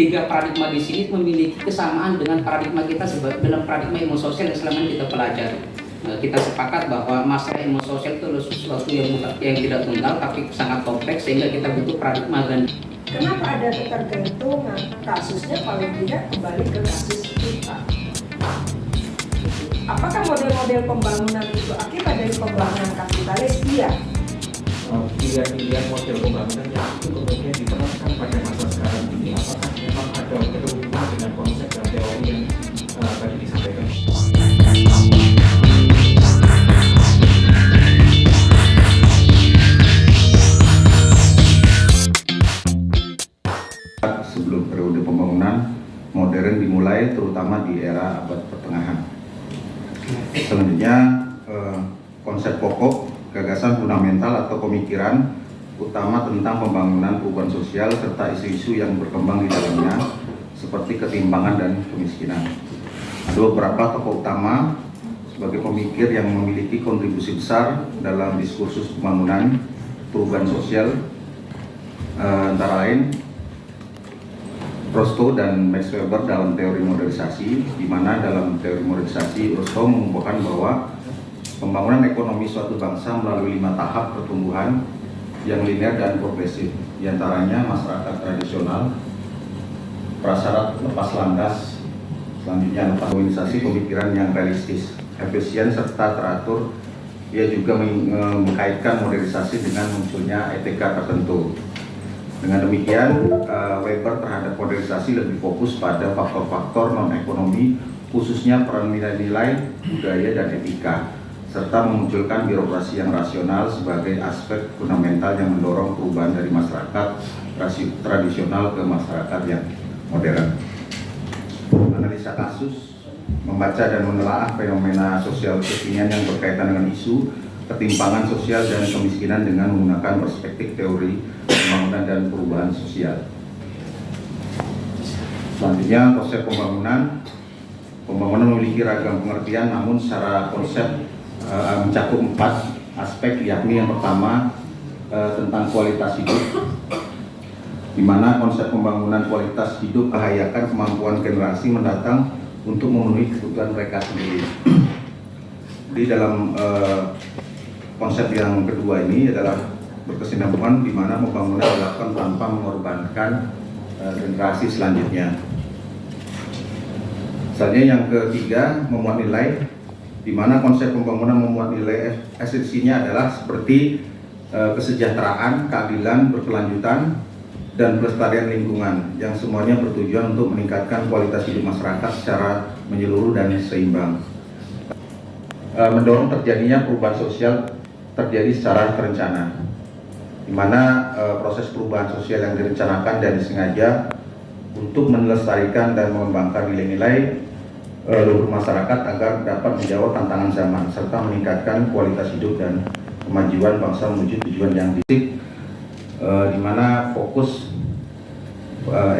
Tiga paradigma di sini memiliki kesamaan dengan paradigma kita dalam paradigma ilmu sosial yang selama ini kita pelajari. Kita sepakat bahwa masalah ilmu sosial itu adalah sesuatu yang tidak tunggal tapi sangat kompleks, sehingga kita butuh paradigma ganti. Kenapa ada ketergantungan? Kasusnya paling tidak kembali ke kasus kita. Apakah model-model pembangunan itu akibat dari pembangunan kapitalis? Iya. Pilihan-pilihan model pembangunan yang itu kemudian diterapkan pada masa sekarang ini, apakah memang ada berhubungan dengan konsep dan teori yang tadi disampaikan? Sebelum periode pembangunan modern dimulai, terutama di era abad pertengahan. Selanjutnya konsep pokok, gagasan fundamental atau pemikiran utama tentang pembangunan perubahan sosial serta isu-isu yang berkembang di dalamnya seperti ketimpangan dan kemiskinan. Ada beberapa tokoh utama sebagai pemikir yang memiliki kontribusi besar dalam diskursus pembangunan perubahan sosial, antara lain Rostow dan Max Weber dalam teori modernisasi, di mana dalam teori modernisasi Rostow mengumpulkan bahwa pembangunan ekonomi suatu bangsa melalui 5 tahap pertumbuhan yang linear dan progresif, diantaranya masyarakat tradisional, prasyarat lepas landas, selanjutnya lepas organisasi pemikiran yang realistis, efisien serta teratur. Ia juga mengkaitkan modernisasi dengan munculnya etika tertentu. Dengan demikian, Weber terhadap modernisasi lebih fokus pada faktor-faktor non-ekonomi, khususnya peran nilai-nilai, budaya, dan etika, serta memunculkan birokrasi yang rasional sebagai aspek fundamental yang mendorong perubahan dari masyarakat tradisional ke masyarakat yang modern. Analisa kasus, membaca dan menelaah fenomena sosial kekinian yang berkaitan dengan isu ketimpangan sosial dan kemiskinan dengan menggunakan perspektif teori pembangunan dan perubahan sosial. Selanjutnya, konsep pembangunan. Pembangunan memiliki ragam pengertian, namun secara konsep mencakup 4 aspek, yakni yang pertama tentang kualitas hidup, di mana konsep pembangunan kualitas hidup membahayakan kemampuan generasi mendatang untuk memenuhi kebutuhan mereka sendiri. Di dalam konsep yang kedua ini adalah berkesinambungan, di mana pembangunan dilakukan tanpa mengorbankan generasi selanjutnya. Selanjutnya yang ketiga, memuat nilai, di mana konsep pembangunan memuat nilai esensinya adalah seperti kesejahteraan, keadilan, berkelanjutan, dan pelestarian lingkungan, yang semuanya bertujuan untuk meningkatkan kualitas hidup masyarakat secara menyeluruh dan seimbang. Mendorong terjadinya perubahan sosial terjadi secara terencana, di mana proses perubahan sosial yang direncanakan dan disengaja untuk melestarikan dan mengembangkan nilai-nilai luhur masyarakat agar dapat menjawab tantangan zaman serta meningkatkan kualitas hidup dan kemajuan bangsa menuju tujuan yang di mana fokus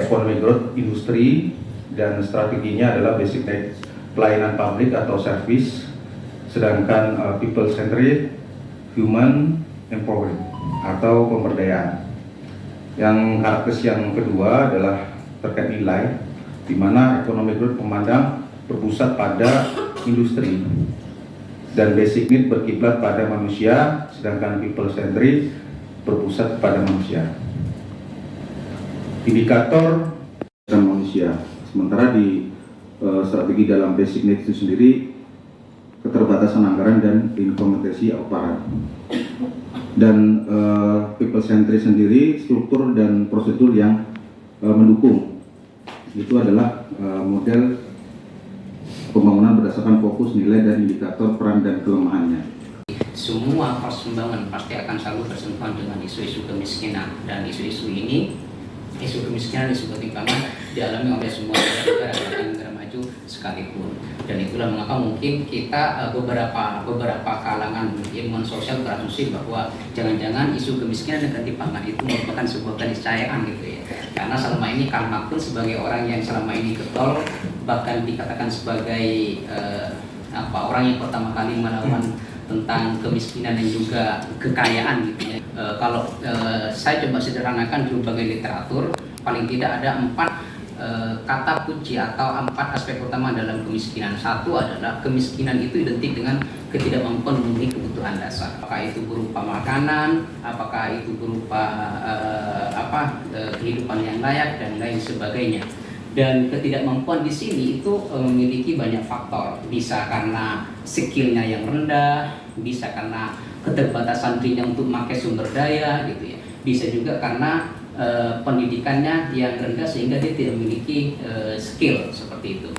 ekonomi growth industri dan strateginya adalah basic needs, pelayanan publik atau service, sedangkan people centered, human empowerment atau pemberdayaan. Yang karakteristik yang kedua adalah terkait nilai, di mana ekonomi growth memandang berpusat pada industri dan basic need berkiblat pada manusia, sedangkan people centered berpusat pada manusia. Indikator dan manusia. Sementara di strategi dalam basic need itu sendiri keterbatasan anggaran dan implementasi aparat. Dan people centered sendiri struktur dan prosedur yang mendukung. Itu adalah model pembangunan berdasarkan fokus, nilai, dan indikator peran dan kelemahannya. Semua proses pembangunan pasti akan selalu bersentuhan dengan isu-isu kemiskinan, dan isu-isu ini, isu kemiskinan, isu ketimpangan dialami oleh semua negara maju sekalipun. Dan itulah mengapa mungkin kita beberapa kalangan ilmuwan sosial berasumsi bahwa jangan-jangan isu kemiskinan dan ketimpangan itu merupakan sebuah keniscayaan gitu ya. Karena selama ini Karl Marx pun sebagai orang yang selama ini getol, bahkan dikatakan sebagai orang yang pertama kali melawan tentang kemiskinan dan juga kekayaan gitu ya. Kalau saya coba sederhanakan di berbagai literatur, paling tidak ada 4 kata kunci atau 4 aspek utama dalam kemiskinan. Satu adalah kemiskinan itu identik dengan ketidakmampuan memenuhi kebutuhan dasar. Apakah itu berupa makanan, apakah itu berupa kehidupan yang layak dan lain sebagainya. Dan ketidakmampuan di sini itu memiliki banyak faktor. Bisa karena skillnya yang rendah, bisa karena keterbatasan dirinya untuk memakai sumber daya, gitu ya. Bisa juga karena pendidikannya yang rendah sehingga dia tidak memiliki skill seperti itu.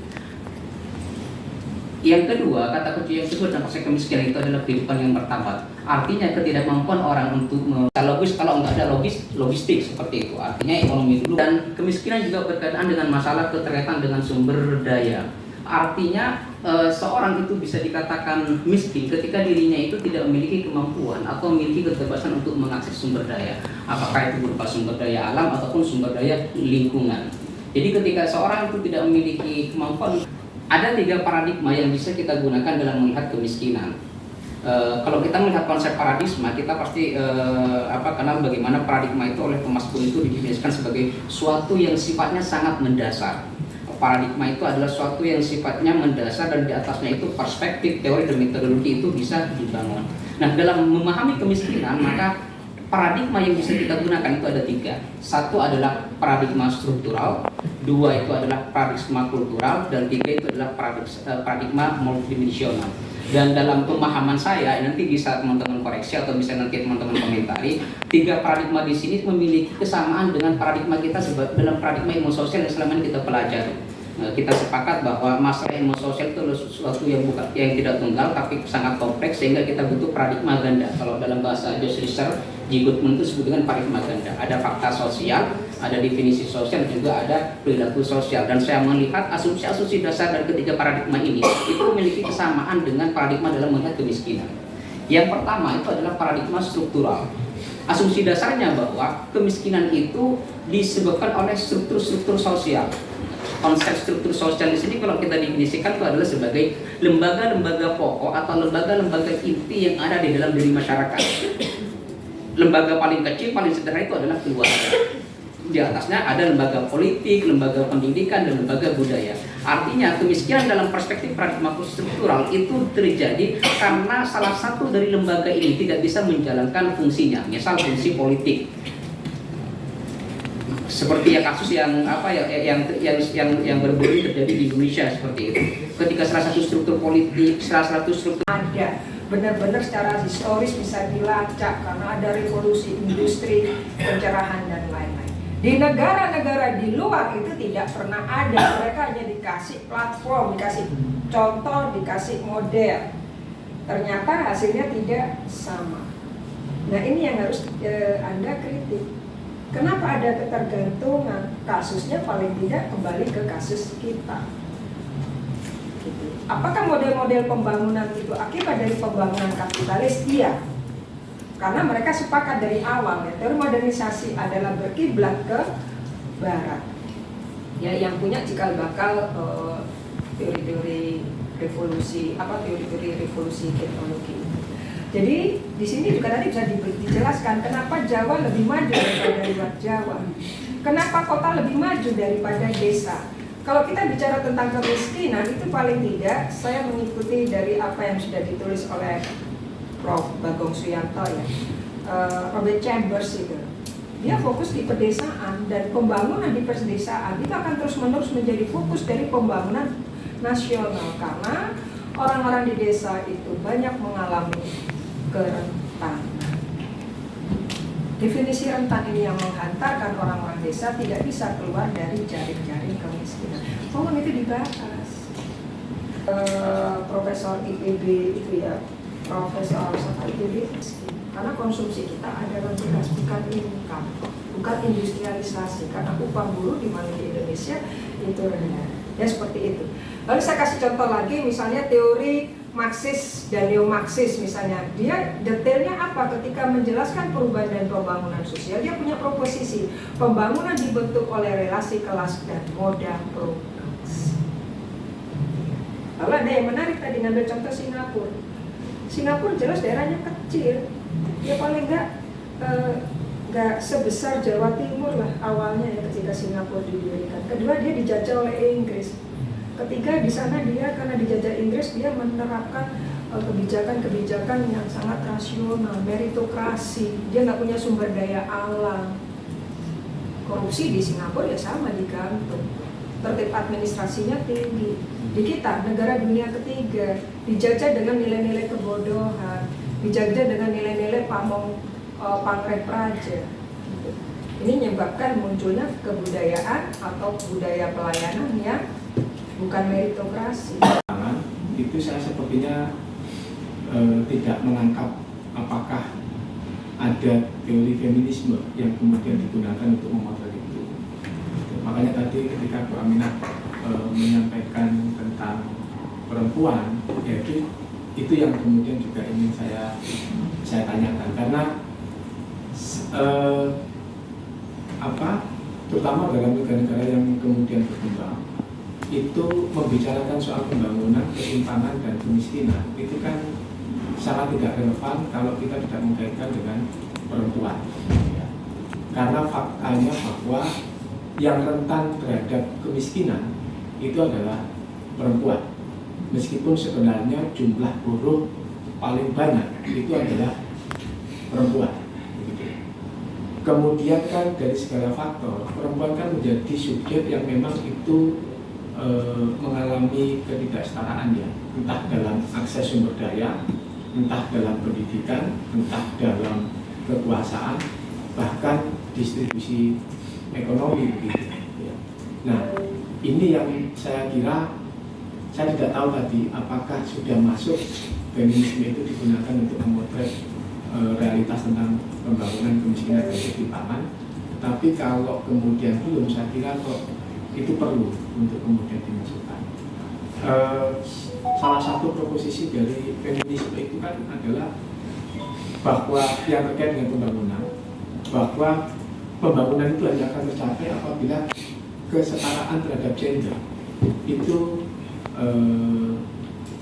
Yang kedua, kata kunci yang kedua dalam aspek kemiskinan itu adalah kehidupan yang martabat. Artinya ketidakmampuan orang untuk logis, kalau nggak ada logistik seperti itu. Artinya ekonomi dulu. Dan kemiskinan juga berkaitan dengan masalah keterkaitan dengan sumber daya. Artinya seorang itu bisa dikatakan miskin ketika dirinya itu tidak memiliki kemampuan atau memiliki keterbatasan untuk mengakses sumber daya. Apakah itu berupa sumber daya alam ataupun sumber daya lingkungan. Jadi ketika seorang itu tidak memiliki kemampuan, ada 3 paradigma yang bisa kita gunakan dalam melihat kemiskinan. Kalau kita melihat konsep paradigma, kita pasti kenal bagaimana paradigma itu oleh Thomas Kuhn itu didefinisikan sebagai suatu yang sifatnya sangat mendasar. Paradigma itu adalah suatu yang sifatnya mendasar dan di atasnya itu perspektif, teori, dan metodologi itu bisa dibangun. Nah, dalam memahami kemiskinan, maka paradigma yang bisa kita gunakan itu ada 3. Satu adalah paradigma struktural, 2 itu adalah paradigma kultural, dan 3 itu adalah paradigma multidimensional. Dan dalam pemahaman saya, nanti bisa teman-teman koreksi atau bisa nanti teman-teman komentari, 3 paradigma di sini memiliki kesamaan dengan paradigma kita dalam paradigma ilmu sosial yang selama ini kita pelajari. Kita sepakat bahwa masalah ilmu sosial itu adalah sesuatu yang tidak tunggal tapi sangat kompleks sehingga kita butuh paradigma ganda. Kalau dalam bahasa Josh Risher, G. Goodman itu disebut dengan paradigma ganda. Ada fakta sosial, ada definisi sosial, juga ada perilaku sosial. Dan saya melihat asumsi-asumsi dasar dari ketiga paradigma ini itu memiliki kesamaan dengan paradigma dalam melihat kemiskinan. Yang pertama itu adalah paradigma struktural. Asumsi dasarnya bahwa kemiskinan itu disebabkan oleh struktur-struktur sosial. Konsep struktur sosial di sini kalau kita definisikan itu adalah sebagai lembaga-lembaga pokok atau lembaga-lembaga inti yang ada di dalam diri masyarakat. Lembaga paling kecil, paling sederhana itu adalah keluarga. Di atasnya ada lembaga politik, lembaga pendidikan, dan lembaga budaya. Artinya kemiskinan dalam perspektif paradigma struktural itu terjadi karena salah satu dari lembaga ini tidak bisa menjalankan fungsinya, misal fungsi politik. Seperti kasus yang baru-baru terjadi di Indonesia seperti itu. Ketika salah satu struktur politik, salah satu struktur ada benar-benar secara historis bisa dilacak karena ada revolusi industri, pencerahan dan lain-lain. Di negara-negara di luar itu tidak pernah ada. Mereka hanya dikasih platform, dikasih contoh, dikasih model. Ternyata hasilnya tidak sama. Nah, ini yang harus Anda kritik. Kenapa ada ketergantungan? Kasusnya paling tidak kembali ke kasus kita. Apakah model-model pembangunan itu akibat dari pembangunan kapitalis? Iya. Karena mereka sepakat dari awal, ya, teori modernisasi adalah berkiblat ke barat. Ya, yang punya cikal bakal teori-teori revolusi, teori-teori revolusi teknologi. Jadi di sini juga tadi bisa dijelaskan kenapa Jawa lebih maju daripada luar Jawa. Kenapa kota lebih maju daripada desa. Kalau kita bicara tentang kemiskinan itu paling tidak saya mengikuti dari apa yang sudah ditulis oleh Prof. Bagong Suyanto ya, Robert Chambers itu. Dia fokus di pedesaan dan pembangunan di pedesaan itu akan terus-menerus menjadi fokus dari pembangunan nasional karena orang-orang di desa itu banyak mengalami kerentanan. Definisi rentan ini yang menghantarkan orang-orang desa tidak bisa keluar dari jaring-jaring kemiskinan. Mohon itu dibahas. Profesor IPB itu ya, Profesor IPB karena konsumsi kita adalah beras, bukan income, bukan industrialisasi. Karena upah buruh di mana di Indonesia itu rendah. Ya seperti itu. Lalu saya kasih contoh lagi, misalnya teori Marxis dan neo-Marxis misalnya, dia detailnya apa ketika menjelaskan perubahan dan pembangunan sosial, dia punya proposisi pembangunan dibentuk oleh relasi kelas dan moda produksi. Lalu ada yang menarik tadi ngambil contoh Singapura. Singapura jelas daerahnya kecil, ya paling enggak nggak sebesar Jawa Timur lah awalnya ya ketika Singapura didirikan. Kedua, dia dijajah oleh Inggris. Ketiga, di sana dia karena dijajah Inggris, dia menerapkan kebijakan-kebijakan yang sangat rasional, meritokrasi. Dia nggak punya sumber daya alam. Korupsi di Singapura ya sama, digantung. Tertib administrasinya tinggi. Di kita, negara dunia ketiga, dijajah dengan nilai-nilai kebodohan, dijajah dengan nilai-nilai pamrih praja. Ini menyebabkan munculnya kebudayaan atau budaya pelayanan yang bukan meritokrasi. Itu saya sepertinya tidak menangkap apakah ada teori feminisme yang kemudian digunakan untuk memotret itu. Makanya tadi ketika Bu Aminah menyampaikan tentang perempuan, yaitu itu yang kemudian juga ingin saya tanyakan, karena terutama dalam negara-negara yang kemudian berkembang itu membicarakan soal pembangunan, ketimpangan dan kemiskinan itu kan sangat tidak relevan kalau kita tidak mengkaitkan dengan perempuan, ya. Karena faktanya bahwa yang rentan terhadap kemiskinan itu adalah perempuan, meskipun sebenarnya jumlah buruh paling banyak itu adalah perempuan. Kemudian kan dari segala faktor, perempuan kan menjadi subjek yang memang itu mengalami ketidaksetaraan ya, entah dalam akses sumber daya, entah dalam pendidikan, entah dalam kekuasaan, bahkan distribusi ekonomi begitu. Ya. Nah, ini yang saya kira, saya tidak tahu tadi apakah sudah masuk feminisme itu digunakan untuk memotret realitas tentang pembangunan, kemiskinan dan ketimpangan. Tapi kalau kemudian belum, saya kira kok itu perlu untuk kemudian dimasukkan. Salah satu proposisi dari feminisme itu kan adalah bahwa yang terkait dengan pembangunan, bahwa pembangunan itu hanya akan tercapai apabila kesetaraan terhadap gender itu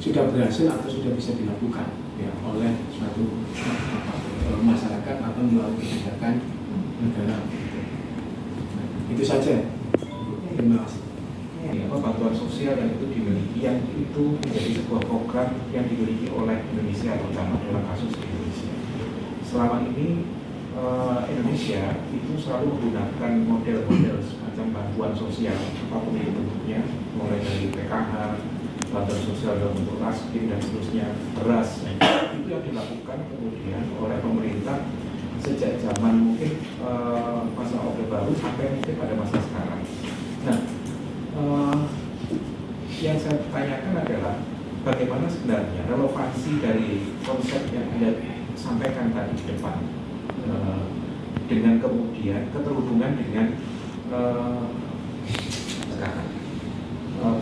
sudah berhasil atau sudah bisa dilakukan ya oleh suatu masyarakat atau melalui kebijakan negara. Itu saja. Terima kasih. Bantuan sosial yang itu dimiliki, yang itu menjadi sebuah program yang dimiliki oleh Indonesia, terutama dalam kasus Indonesia. Selama ini Indonesia itu selalu menggunakan model-model semacam bantuan sosial apapun itu bentuknya, mulai dari PKH, bantuan sosial dalam bentuk raskin dan seterusnya, beras. Itu yang dilakukan kemudian oleh pemerintah sejak zaman mungkin masa Orde Baru sampai mungkin pada masa sekarang. Nah, yang saya tanyakan adalah bagaimana sebenarnya relevansi dari konsep yang Anda sampaikan tadi di depan dengan kemudian keterhubungan dengan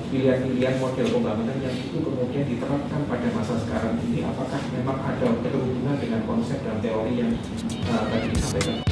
pilihan-pilihan model pembangunan yang itu kemudian diterapkan pada masa sekarang ini, apakah memang ada keterhubungan dengan konsep dan teori yang tadi disampaikan?